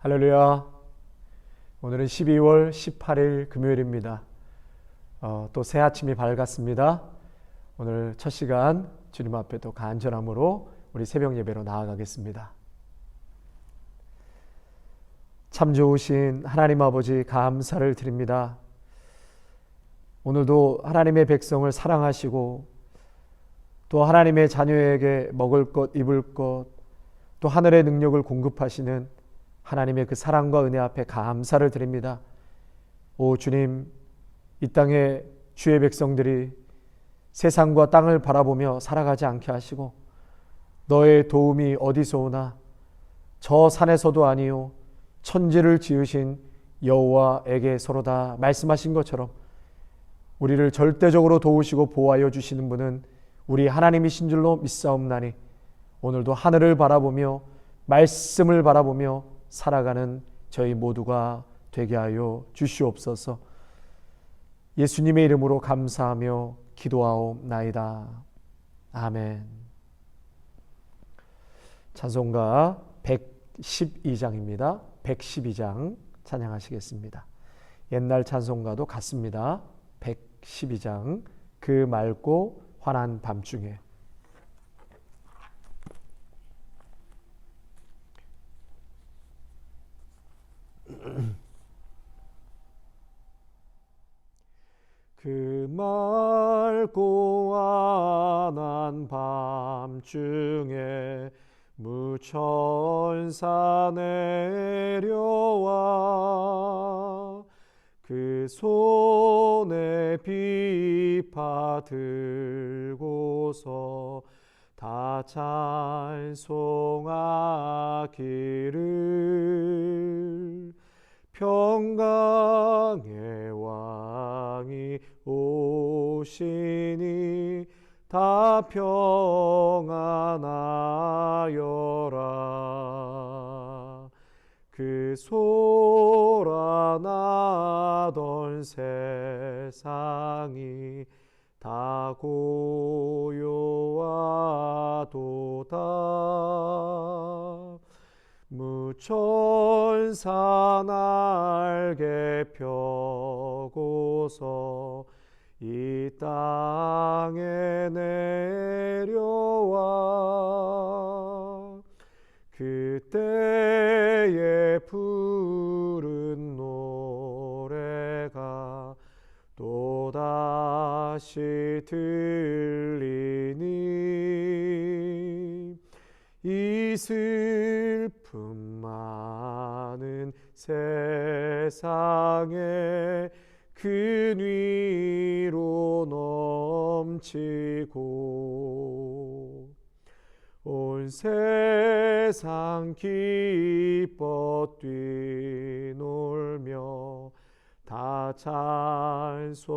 할렐루야. 오늘은 12월 18일 금요일입니다. 또 새 아침이 밝았습니다. 오늘 첫 시간 주님 앞에 또 간절함으로 우리 새벽 예배로 나아가겠습니다. 참 좋으신 하나님 아버지 감사를 드립니다. 오늘도 하나님의 백성을 사랑하시고 또 하나님의 자녀에게 먹을 것, 입을 것, 또 하늘의 능력을 공급하시는 하나님의 그 사랑과 은혜 앞에 감사를 드립니다. 오 주님, 이 땅에 주의 백성들이 세상과 땅을 바라보며 살아가지 않게 하시고 너의 도움이 어디서 오나 저 산에서도 아니요 천지를 지으신 여호와에게서로다 말씀하신 것처럼 우리를 절대적으로 도우시고 보호하여 주시는 분은 우리 하나님이신 줄로 믿사옵나니 오늘도 하늘을 바라보며 말씀을 바라보며 살아가는 저희 모두가 되게 하여 주시옵소서. 예수님의 이름으로 감사하며 기도하옵나이다. 아멘. 찬송가 112장입니다. 112장 찬양하시겠습니다. 옛날 찬송가도 같습니다. 112장 그 맑고 환한 밤중에. 그 맑고 환한 밤중에 무천사 내려와 그 손에 비파 들고서 다 찬송하기를 평강의 왕이 오시니 다 평안하여라. 그 소란하던 세상이 다 고요하도다. 무천사 날개 펴고서 이 땅에 내려와 그때의 푸른 노래가 또다시 들리니 이 슬픔 많은 세상에 그 위로 넘치고 온 세상 기뻐 뛰놀며 다 찬송하도다.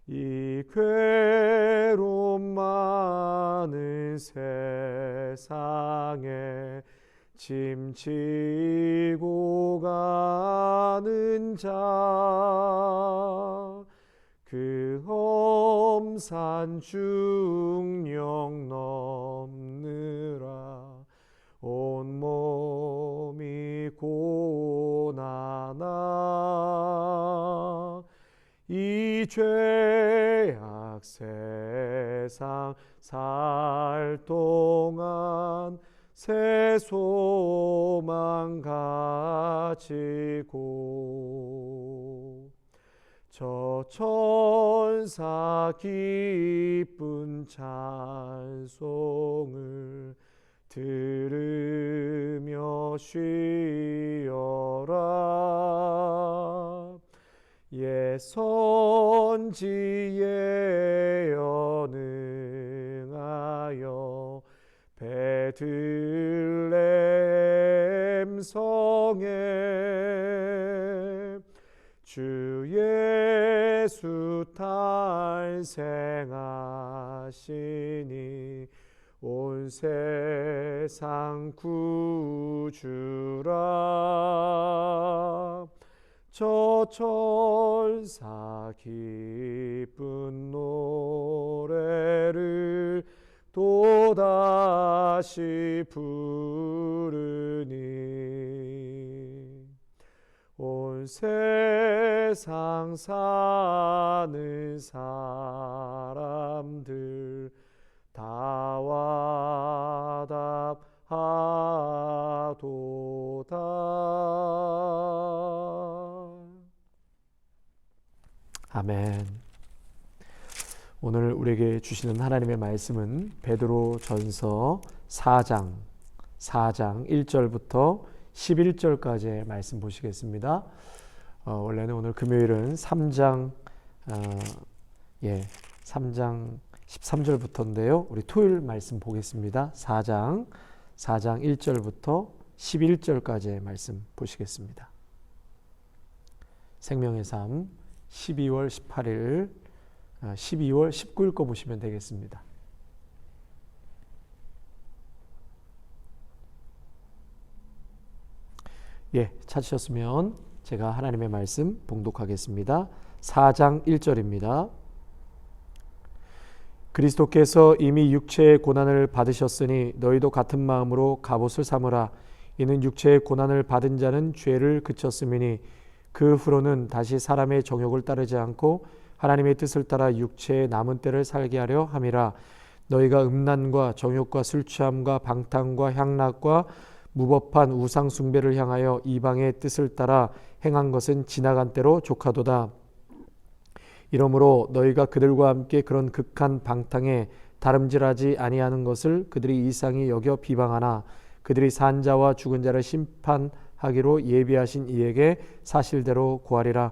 이 괴로움 많은 세상에 짐 지고 가는 자 그 험산 중령 넘느라 온몸이 고난아 이 죄악 세상 살 동안 새 소망 가지고 저 천사 기쁜 찬송을 들으며 쉬어라. 예선지에 연응하여 베들레헴 성에 주 예수 탄생하시니 온 세상 구주라. 저 천사 기쁜 노래를 또다시 부르니 온 세상 사는 사람들 다와 답하도다. 아멘. 오늘 우리에게 주시는 하나님의 말씀은 베드로전서 4장 1절부터 11절까지의 말씀 보시겠습니다. 원래는 오늘 금요일은 3장 13절부터인데요. 우리 토요일 말씀 보겠습니다. 4장 1절부터 11절까지의 말씀 보시겠습니다. 생명의 삶 12월 18일 12월 19일 거 보시면 되겠습니다. 찾으셨으면 제가 하나님의 말씀 봉독하겠습니다. 4장 1절입니다. 그리스도께서 이미 육체의 고난을 받으셨으니 너희도 같은 마음으로 갑옷을 삼으라. 이는 육체의 고난을 받은 자는 죄를 그쳤음이니 그 후로는 다시 사람의 정욕을 따르지 않고 하나님의 뜻을 따라 육체의 남은 때를 살게 하려 함이라. 너희가 음란과 정욕과 술취함과 방탕과 향락과 무법한 우상 숭배를 향하여 이방의 뜻을 따라 행한 것은 지나간 때로 족하도다. 이러므로 너희가 그들과 함께 그런 극한 방탕에 다름질하지 아니하는 것을 그들이 이상히 여겨 비방하나 그들이 산 자와 죽은 자를 심판하기로 예비하신 이에게 사실대로 구하리라.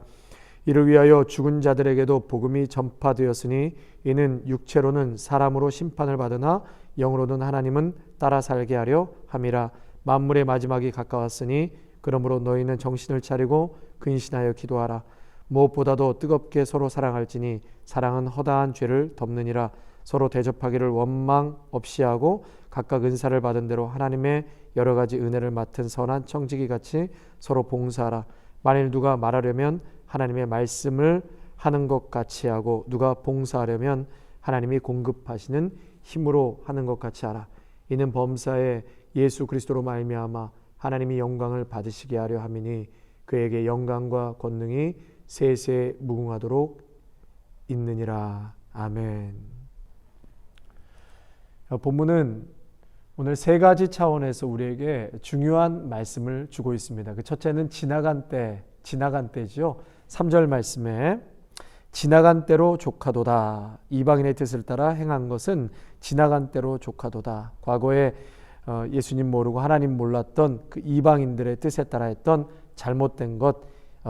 이를 위하여 죽은 자들에게도 복음이 전파되었으니 이는 육체로는 사람으로 심판을 받으나 영으로는 하나님은 따라 살게 하려 함이라. 만물의 마지막이 가까웠으니 그러므로 너희는 정신을 차리고 근신하여 기도하라. 무엇보다도 뜨겁게 서로 사랑할지니 사랑은 허다한 죄를 덮느니라. 서로 대접하기를 원망 없이 하고 각각 은사를 받은 대로 하나님의 여러 가지 은혜를 맡은 선한 청지기 같이 서로 봉사하라. 만일 누가 말하려면 하나님의 말씀을 하는 것 같이 하고 누가 봉사하려면 하나님이 공급하시는 힘으로 하는 것 같이 하라. 이는 범사에 예수 그리스도로 말미암아 하나님이 영광을 받으시게 하려 함이니 그에게 영광과 권능이 세세 무궁하도록 있느니라. 아멘. 본문은 오늘 세 가지 차원에서 우리에게 중요한 말씀을 주고 있습니다. 그 첫째는 지나간 때죠. 3절 말씀에 지나간 때로 족하도다. 이방인의 뜻을 따라 행한 것은 지나간 때로 족하도다. 과거에 예수님 모르고 하나님 몰랐던 그 이방인들의 뜻에 따라 했던 잘못된 것,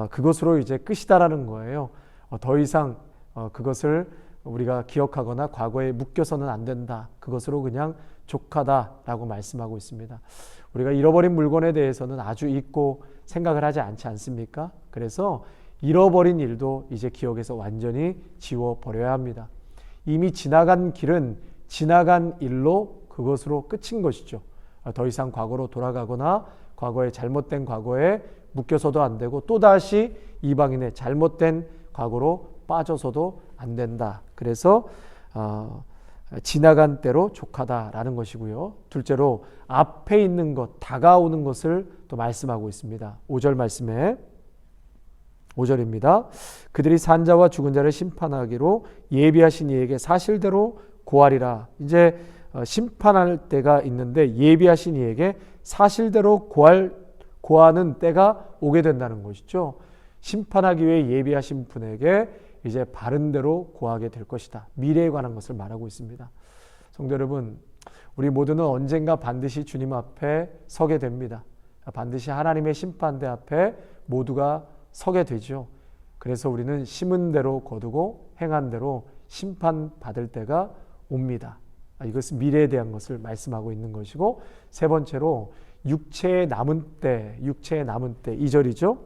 그것으로 이제 끝이다라는 거예요. 더 이상 그것을 우리가 기억하거나 과거에 묶여서는 안 된다. 그것으로 그냥 족하다라고 말씀하고 있습니다. 우리가 잃어버린 물건에 대해서는 아주 잊고 생각을 하지 않지 않습니까? 그래서 잃어버린 일도 이제 기억에서 완전히 지워버려야 합니다. 이미 지나간 길은 지나간 일로 그것으로 끝인 것이죠. 더 이상 과거로 돌아가거나 과거에 잘못된 과거에 묶여서도 안 되고 또다시 이방인의 잘못된 과거로 빠져서도 안 된다. 그래서 지나간 때로 족하다라는 것이고요. 둘째로 앞에 있는 것, 다가오는 것을 또 말씀하고 있습니다. 5절 말씀에 5절입니다. 그들이 산 자와 죽은 자를 심판하기로 예비하신 이에게 사실대로 고하리라. 이제 심판할 때가 있는데 예비하신 이에게 사실대로 고하는 때가 오게 된다는 것이죠. 심판하기 위해 예비하신 분에게 이제 바른 대로 고하게 될 것이다. 미래에 관한 것을 말하고 있습니다. 성도 여러분, 우리 모두는 언젠가 반드시 주님 앞에 서게 됩니다. 반드시 하나님의 심판대 앞에 모두가 서게 되죠. 그래서 우리는 심은 대로 거두고 행한 대로 심판받을 때가 옵니다. 이것은 미래에 대한 것을 말씀하고 있는 것이고, 세 번째로 육체의 남은 때 2절이죠.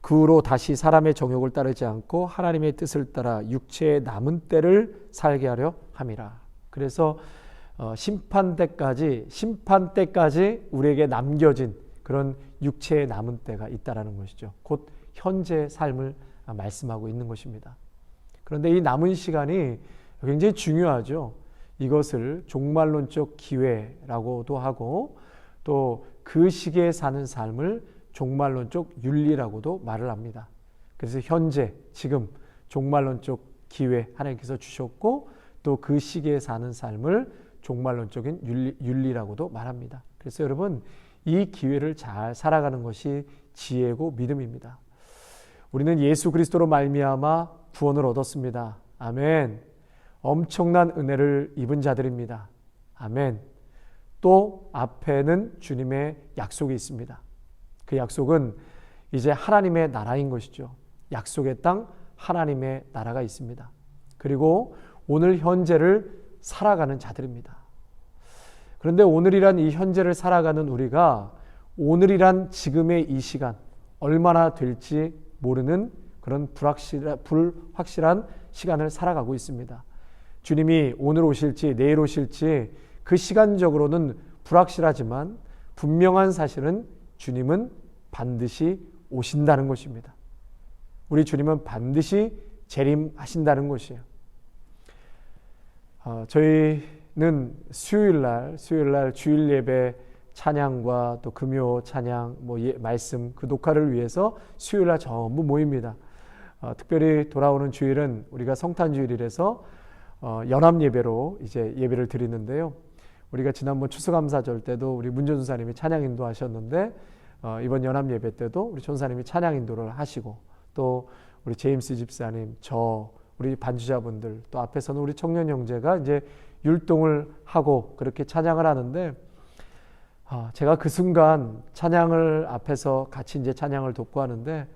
그 후로 다시 사람의 정욕을 따르지 않고 하나님의 뜻을 따라 육체의 남은 때를 살게 하려 함이라. 그래서 심판 때까지 우리에게 남겨진 그런 육체의 남은 때가 있다라는 것이죠. 곧 현재 삶을 말씀하고 있는 것입니다. 그런데 이 남은 시간이 굉장히 중요하죠. 이것을 종말론적 기회라고도 하고 또 그 시기에 사는 삶을 종말론적 윤리라고도 말을 합니다. 그래서 현재 지금 종말론적 기회 하나님께서 주셨고 또 그 시기에 사는 삶을 종말론적인 윤리라고도 말합니다. 그래서 여러분 이 기회를 잘 살아가는 것이 지혜고 믿음입니다. 우리는 예수 그리스도로 말미암아 구원을 얻었습니다. 아멘. 엄청난 은혜를 입은 자들입니다. 아멘. 또 앞에는 주님의 약속이 있습니다. 그 약속은 이제 하나님의 나라인 것이죠. 약속의 땅 하나님의 나라가 있습니다. 그리고 오늘 현재를 살아가는 자들입니다. 그런데 오늘이란 이 현재를 살아가는 우리가 오늘이란 지금의 이 시간 얼마나 될지 모르는 그런 불확실한 시간을 살아가고 있습니다. 주님이 오늘 오실지 내일 오실지 그 시간적으로는 불확실하지만 분명한 사실은 주님은 반드시 오신다는 것입니다. 우리 주님은 반드시 재림하신다는 것이에요. 저희는 수요일날 주일 예배 찬양과 또 금요 찬양 말씀 그 녹화를 위해서 수요일날 전부 모입니다. 특별히 돌아오는 주일은 우리가 성탄주일이라서 연합 예배로 이제 예배를 드리는데요. 우리가 지난번 추수감사절 때도 우리 문전 전사님이 찬양 인도하셨는데 이번 연합 예배 때도 우리 전사님이 찬양 인도를 하시고 또 우리 제임스 집사님, 우리 반주자분들 또 앞에서는 우리 청년 형제가 이제 율동을 하고 그렇게 찬양을 하는데 제가 그 순간 찬양을 앞에서 같이 이제 찬양을 돕고 하는데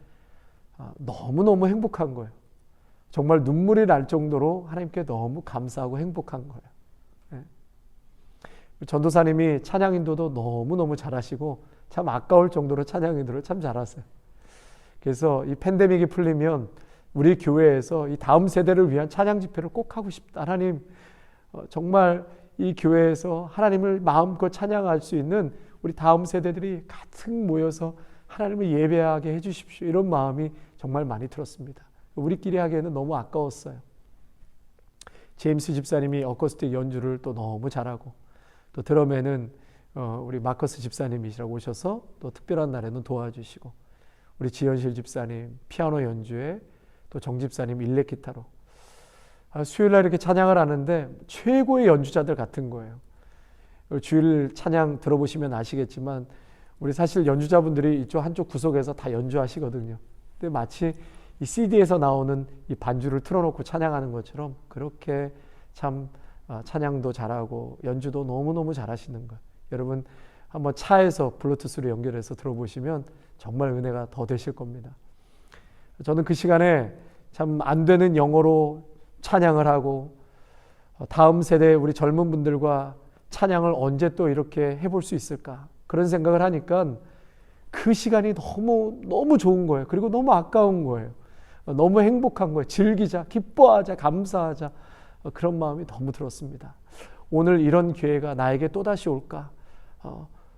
너무너무 행복한 거예요. 정말 눈물이 날 정도로 하나님께 너무 감사하고 행복한 거예요. 전도사님이 찬양 인도도 너무너무 잘하시고 참 아까울 정도로 찬양 인도를 참 잘하세요. 그래서 이 팬데믹이 풀리면 우리 교회에서 이 다음 세대를 위한 찬양 집회를 꼭 하고 싶다. 하나님 정말 이 교회에서 하나님을 마음껏 찬양할 수 있는 우리 다음 세대들이 가득 모여서 하나님을 예배하게 해주십시오. 이런 마음이 정말 많이 들었습니다. 우리끼리 하기에는 너무 아까웠어요. 제임스 집사님이 어쿠스틱 연주를 또 너무 잘하고 또 드럼에는 우리 마커스 집사님이시라고 오셔서 또 특별한 날에는 도와주시고 우리 지현실 집사님 피아노 연주에 또 정 집사님 일렉 기타로 수요일날 이렇게 찬양을 하는데 최고의 연주자들 같은 거예요. 주일 찬양 들어보시면 아시겠지만 우리 사실 연주자분들이 이쪽 한쪽 구석에서 다 연주하시거든요. 근데 마치 이 CD에서 나오는 이 반주를 틀어놓고 찬양하는 것처럼 그렇게 참 찬양도 잘하고 연주도 너무너무 잘하시는 거예요. 여러분 한번 차에서 블루투스로 연결해서 들어보시면 정말 은혜가 더 되실 겁니다. 저는 그 시간에 참 안 되는 영어로 찬양을 하고 다음 세대 우리 젊은 분들과 찬양을 언제 또 이렇게 해볼 수 있을까 그런 생각을 하니까 그 시간이 너무 좋은 거예요. 그리고 너무 아까운 거예요. 너무 행복한 거예요. 즐기자, 기뻐하자, 감사하자 그런 마음이 너무 들었습니다. 오늘 이런 기회가 나에게 또다시 올까?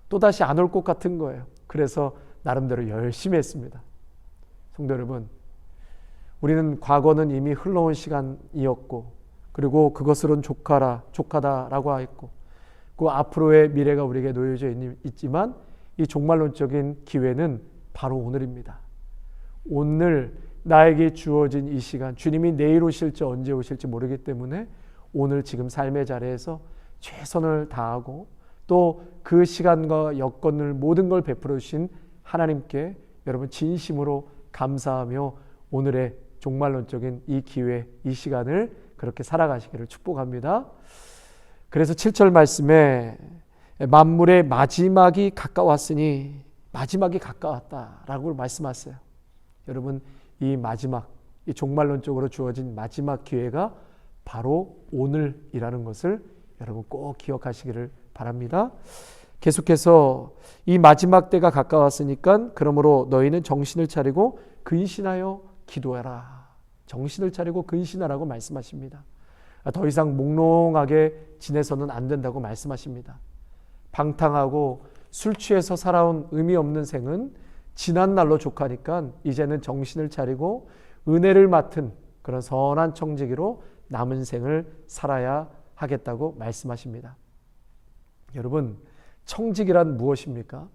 또다시 안 올 것 같은 거예요. 그래서 나름대로 열심히 했습니다. 성도 여러분, 우리는 과거는 이미 흘러온 시간이었고 그리고 그것으로는 족하다라고 하였고 그 앞으로의 미래가 우리에게 놓여져 있지만 이 종말론적인 기회는 바로 오늘입니다. 오늘 나에게 주어진 이 시간, 주님이 내일 오실지 언제 오실지 모르기 때문에 오늘 지금 삶의 자리에서 최선을 다하고 또 그 시간과 여건을 모든 걸 베풀어 주신 하나님께 여러분 진심으로 감사하며 오늘의 종말론적인 이 기회, 이 시간을 그렇게 살아가시기를 축복합니다. 그래서 7절 말씀에 만물의 마지막이 가까웠으니 마지막이 가까웠다라고 말씀하세요. 여러분 이 마지막, 이 종말론적으로 주어진 마지막 기회가 바로 오늘이라는 것을 여러분 꼭 기억하시기를 바랍니다. 계속해서 이 마지막 때가 가까웠으니까 그러므로 너희는 정신을 차리고 근신하여 기도하라. 정신을 차리고 근신하라고 말씀하십니다. 더 이상 몽롱하게 지내서는 안 된다고 말씀하십니다. 방탕하고 술 취해서 살아온 의미 없는 생은 지난 날로 족하니까 이제는 정신을 차리고 은혜를 맡은 그런 선한 청지기로 남은 생을 살아야 하겠다고 말씀하십니다. 여러분, 청직이란 무엇입니까?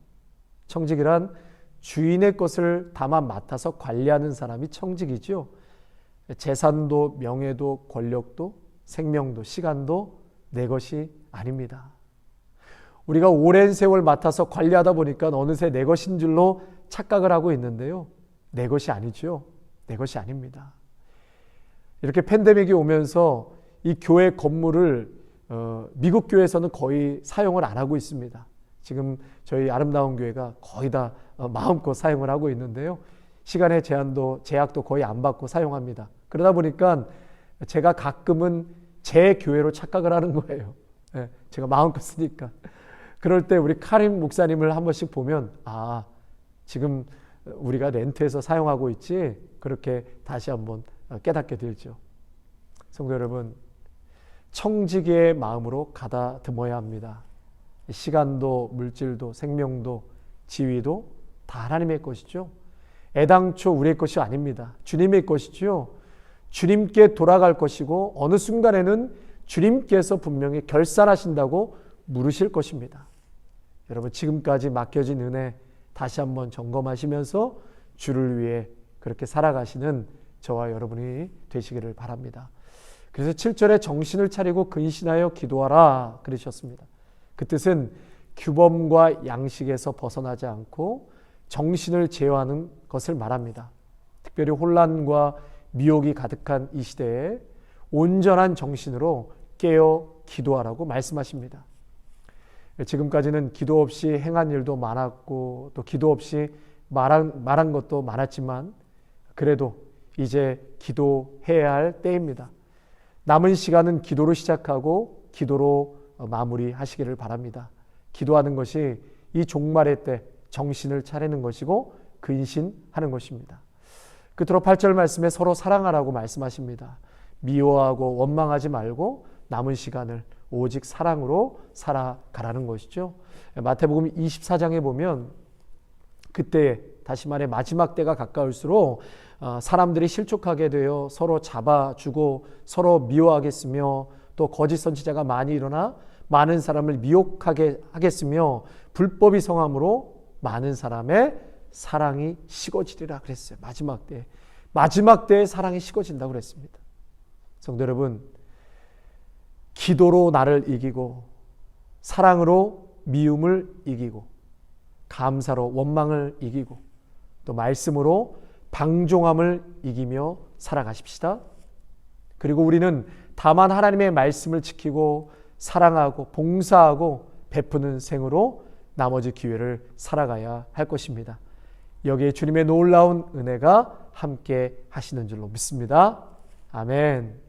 청직이란 주인의 것을 다만 맡아서 관리하는 사람이 청직이죠. 재산도 명예도 권력도 생명도 시간도 내 것이 아닙니다. 우리가 오랜 세월 맡아서 관리하다 보니까 어느새 내 것인 줄로 착각을 하고 있는데요. 내 것이 아니죠. 내 것이 아닙니다. 이렇게 팬데믹이 오면서 이 교회 건물을 미국 교회에서는 거의 사용을 안 하고 있습니다. 지금 저희 아름다운 교회가 거의 다 마음껏 사용을 하고 있는데요. 시간의 제약도 거의 안 받고 사용합니다. 그러다 보니까 제가 가끔은 제 교회로 착각을 하는 거예요. 제가 마음껏 쓰니까. 그럴 때 우리 카림 목사님을 한 번씩 보면 지금 우리가 렌트해서 사용하고 있지, 그렇게 다시 한번 깨닫게 되죠. 성도 여러분, 청지기의 마음으로 가다듬어야 합니다. 시간도 물질도 생명도 지위도 다 하나님의 것이죠. 애당초 우리의 것이 아닙니다. 주님의 것이죠. 주님께 돌아갈 것이고 어느 순간에는 주님께서 분명히 결산하신다고 물으실 것입니다. 여러분, 지금까지 맡겨진 은혜 다시 한번 점검하시면서 주를 위해 그렇게 살아가시는 저와 여러분이 되시기를 바랍니다. 그래서 7절에 정신을 차리고 근신하여 기도하라 그러셨습니다. 그 뜻은 규범과 양식에서 벗어나지 않고 정신을 제어하는 것을 말합니다. 특별히 혼란과 미혹이 가득한 이 시대에 온전한 정신으로 깨어 기도하라고 말씀하십니다. 지금까지는 기도 없이 행한 일도 많았고 또 기도 없이 말한 것도 많았지만 그래도 이제 기도해야 할 때입니다. 남은 시간은 기도로 시작하고 기도로 마무리하시기를 바랍니다. 기도하는 것이 이 종말의 때 정신을 차리는 것이고 근신하는 것입니다. 끝으로 8절 말씀에 서로 사랑하라고 말씀하십니다. 미워하고 원망하지 말고 남은 시간을 오직 사랑으로 살아가라는 것이죠. 마태복음 24장에 보면 그때 다시 말해 마지막 때가 가까울수록 사람들이 실족하게 되어 서로 잡아주고 서로 미워하겠으며 또 거짓 선지자가 많이 일어나 많은 사람을 미혹하게 하겠으며 불법이 성함으로 많은 사람의 사랑이 식어지리라 그랬어요. 마지막 때에 사랑이 식어진다고 그랬습니다. 성도 여러분, 기도로 나를 이기고 사랑으로 미움을 이기고 감사로 원망을 이기고 또 말씀으로 방종함을 이기며 살아가십시다. 그리고 우리는 다만 하나님의 말씀을 지키고 사랑하고 봉사하고 베푸는 생으로 나머지 기회를 살아가야 할 것입니다. 여기에 주님의 놀라운 은혜가 함께 하시는 줄로 믿습니다. 아멘.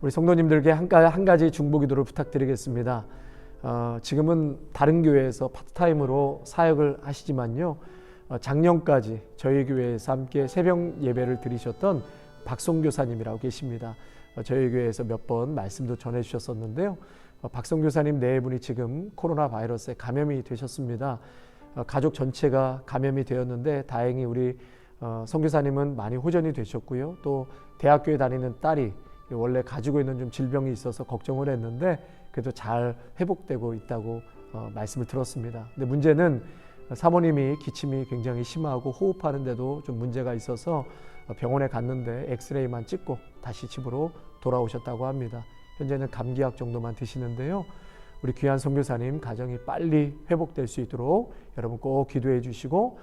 우리 성도님들께 한 가지 중보기도를 부탁드리겠습니다. 지금은 다른 교회에서 파트타임으로 사역을 하시지만요. 작년까지 저희 교회에서 함께 새벽 예배를 드리셨던 박송 교사님이라고 계십니다. 저희 교회에서 몇 번 말씀도 전해주셨었는데요. 박송 교사님 네 분이 지금 코로나 바이러스에 감염이 되셨습니다. 가족 전체가 감염이 되었는데 다행히 우리 송 교사님은 많이 호전이 되셨고요. 또 대학교에 다니는 딸이 원래 가지고 있는 좀 질병이 있어서 걱정을 했는데 그래도 잘 회복되고 있다고 말씀을 들었습니다. 근데 문제는 사모님이 기침이 굉장히 심하고 호흡하는데도 좀 문제가 있어서 병원에 갔는데 엑스레이만 찍고 다시 집으로 돌아오셨다고 합니다. 현재는 감기약 정도만 드시는데요. 우리 귀한 선교사님 가정이 빨리 회복될 수 있도록 여러분 꼭 기도해 주시고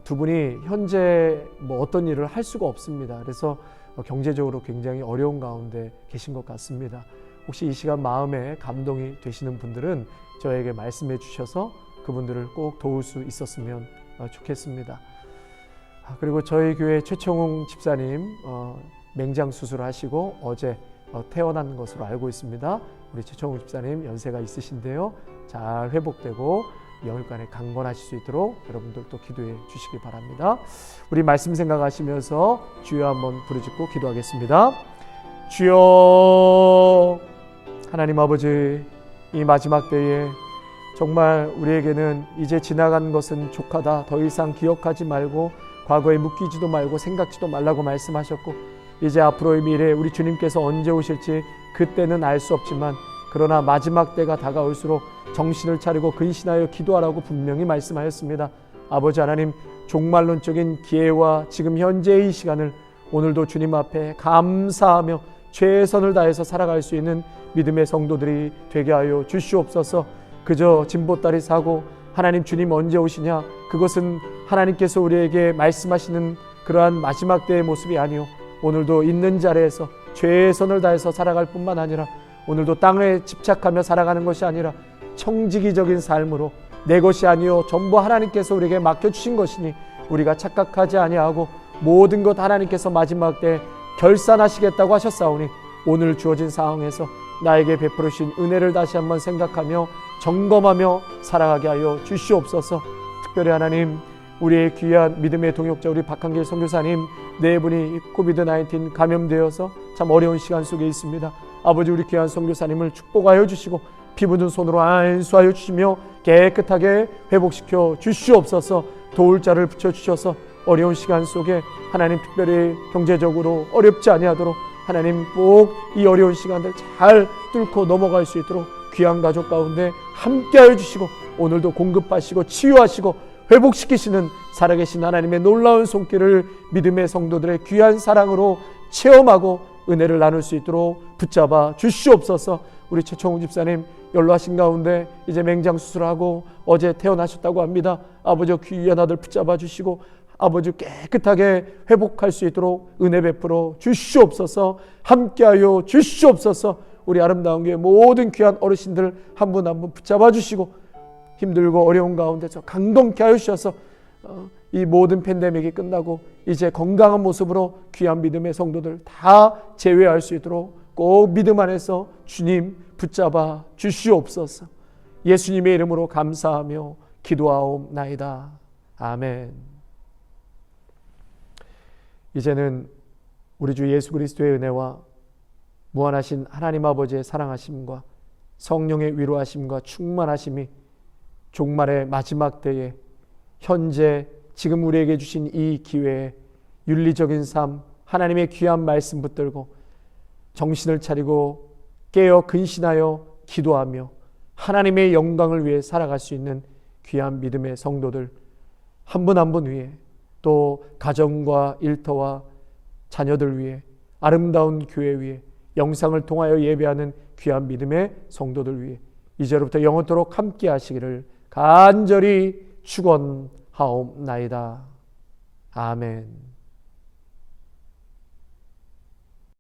두 분이 현재 어떤 일을 할 수가 없습니다. 그래서 경제적으로 굉장히 어려운 가운데 계신 것 같습니다. 혹시 이 시간 마음에 감동이 되시는 분들은 저에게 말씀해 주셔서 그분들을 꼭 도울 수 있었으면 좋겠습니다. 그리고 저희 교회 최청웅 집사님 맹장 수술하시고 어제 퇴원한 것으로 알고 있습니다. 우리 최청웅 집사님 연세가 있으신데요. 잘 회복되고 영육간에 강건하실 수 있도록 여러분들도 기도해 주시기 바랍니다. 우리 말씀 생각하시면서 주여 한번 부르짖고 기도하겠습니다. 주여, 하나님 아버지, 이 마지막 때에 정말 우리에게는 이제 지나간 것은 족하다. 더 이상 기억하지 말고 과거에 묶이지도 말고 생각지도 말라고 말씀하셨고 이제 앞으로의 미래 우리 주님께서 언제 오실지 그때는 알 수 없지만 그러나 마지막 때가 다가올수록 정신을 차리고 근신하여 기도하라고 분명히 말씀하였습니다. 아버지 하나님, 종말론적인 기회와 지금 현재의 이 시간을 오늘도 주님 앞에 감사하며 최선을 다해서 살아갈 수 있는 믿음의 성도들이 되게 하여 주시옵소서. 그저 진보다리 사고 하나님 주님 언제 오시냐, 그것은 하나님께서 우리에게 말씀하시는 그러한 마지막 때의 모습이 아니요, 오늘도 있는 자리에서 최선을 다해서 살아갈 뿐만 아니라 오늘도 땅에 집착하며 살아가는 것이 아니라 청지기적인 삶으로 내 것이 아니요 전부 하나님께서 우리에게 맡겨주신 것이니 우리가 착각하지 아니하고 모든 것 하나님께서 마지막 때 결산하시겠다고 하셨사오니 오늘 주어진 상황에서 나에게 베풀으신 은혜를 다시 한번 생각하며 점검하며 살아가게 하여 주시옵소서. 특별히 하나님, 우리의 귀한 믿음의 동역자 우리 박한길 선교사님 네 분이 코비드-19 감염되어서 참 어려운 시간 속에 있습니다. 아버지, 우리 귀한 선교사님을 축복하여 주시고 피 묻은 손으로 안수하여 주시며 깨끗하게 회복시켜 주시옵소서. 도울 자를 붙여주셔서 어려운 시간 속에 하나님 특별히 경제적으로 어렵지 아니하도록 하나님 꼭 이 어려운 시간들 잘 뚫고 넘어갈 수 있도록 귀한 가족 가운데 함께하여 주시고 오늘도 공급하시고 치유하시고 회복시키시는 살아계신 하나님의 놀라운 손길을 믿음의 성도들의 귀한 사랑으로 체험하고 은혜를 나눌 수 있도록 붙잡아 주시옵소서. 우리 최청우 집사님 연로하신 가운데 이제 맹장 수술하고 어제 태어나셨다고 합니다. 아버지 귀한 아들 붙잡아 주시고 아버지 깨끗하게 회복할 수 있도록 은혜 베풀어 주시옵소서. 함께하여 주시옵소서. 우리 아름다운 교회 모든 귀한 어르신들 한 분 한 분 붙잡아 주시고 힘들고 어려운 가운데서 강건케 하여 주셔서 이 모든 팬데믹이 끝나고 이제 건강한 모습으로 귀한 믿음의 성도들 다 제외할 수 있도록 꼭 믿음 안에서 주님 붙잡아 주시옵소서. 예수님의 이름으로 감사하며 기도하옵나이다. 아멘. 이제는 우리 주 예수 그리스도의 은혜와 무한하신 하나님 아버지의 사랑하심과 성령의 위로하심과 충만하심이 종말의 마지막 때에 현재 지금 우리에게 주신 이 기회에 윤리적인 삶, 하나님의 귀한 말씀 붙들고 정신을 차리고 깨어 근신하여 기도하며 하나님의 영광을 위해 살아갈 수 있는 귀한 믿음의 성도들 한 분 한 분 위해, 또 가정과 일터와 자녀들 위해, 아름다운 교회 위해, 영상을 통하여 예배하는 귀한 믿음의 성도들 위해 이제로부터 영원토록 함께 하시기를 간절히 축원하옵나이다. 아멘.